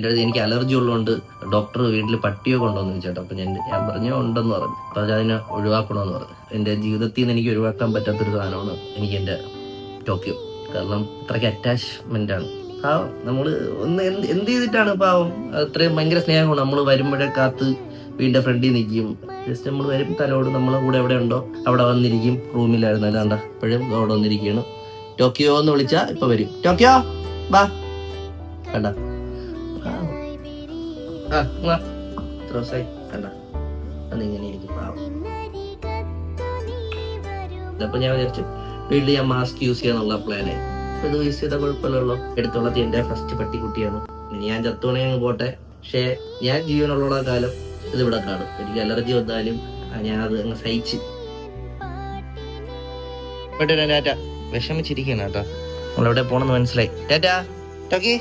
എൻ്റെ അടുത്ത് എനിക്ക് അലർജി ഉള്ളതുകൊണ്ട് ഡോക്ടർ വീട്ടിൽ പട്ടിയോ കൊണ്ടുവന്ന് ചോദിച്ചേട്ടോ. അപ്പം ഞാൻ പറഞ്ഞു ഉണ്ടെന്ന് പറഞ്ഞു. അപ്പം അതിനെ ഒഴിവാക്കണമെന്ന് പറഞ്ഞു. എൻ്റെ ജീവിതത്തിൽ നിന്ന് എനിക്ക് ഒഴിവാക്കാൻ പറ്റാത്തൊരു സാധനമാണ് എനിക്ക് എൻ്റെ ടോക്കിയോ. കാരണം അത്രയ്ക്ക് അറ്റാച്ച്മെൻ്റ് ആണ്. പാവം നമ്മൾ ഒന്ന് എന്ത് ചെയ്തിട്ടാണ് പാവം അത്രയും ഭയങ്കര സ്നേഹമാണ്. നമ്മൾ വരുമ്പോഴേ കാത്ത് വീടിൻ്റെ ഫ്രണ്ടിൽ നിൽക്കും. ജസ്റ്റ് നമ്മൾ വരും തലോട് നമ്മളെ കൂടെ എവിടെ ഉണ്ടോ അവിടെ വന്നിരിക്കും. റൂമിലായിരുന്നു അല്ലാണ്ട ഇപ്പോഴും അവിടെ വന്നിരിക്കുകയാണ്. ടോക്കിയോ എന്ന് വിളിച്ചാൽ ഇപ്പം വരും. ടോക്കിയോ ബാ കണ്ട എത്ര ദിവസമായി കണ്ട അതിങ്ങനെ ഇരിക്കും പാവം. അപ്പൊ ഞാൻ വിചാരിച്ചു വീട്ടിൽ ഞാൻ മാസ്ക് യൂസ് ചെയ്യാന്നുള്ള പ്ലാന്. ഇത് യൂസ് ചെയ്താൽ കുഴപ്പമില്ലല്ലോ. എടുത്തുള്ളത് എൻ്റെ ഫസ്റ്റ് പട്ടിക്കുട്ടിയാണ്. ഇനി ഞാൻ ചത്തുവണേ അങ്ങ് പോട്ടെ. പക്ഷേ ഞാൻ ജീവനുള്ള കാലം ഇതിവിടെ കാണും. എനിക്ക് അലർജി വന്നാലും ഞാൻ അത് അങ്ങ് സഹിച്ച് ടാറ്റ. വിഷമിച്ചിരിക്കണം കേട്ടോ. നമ്മളെവിടെ പോണെന്ന് മനസ്സിലായി. ടാറ്റാ ടോക്കി.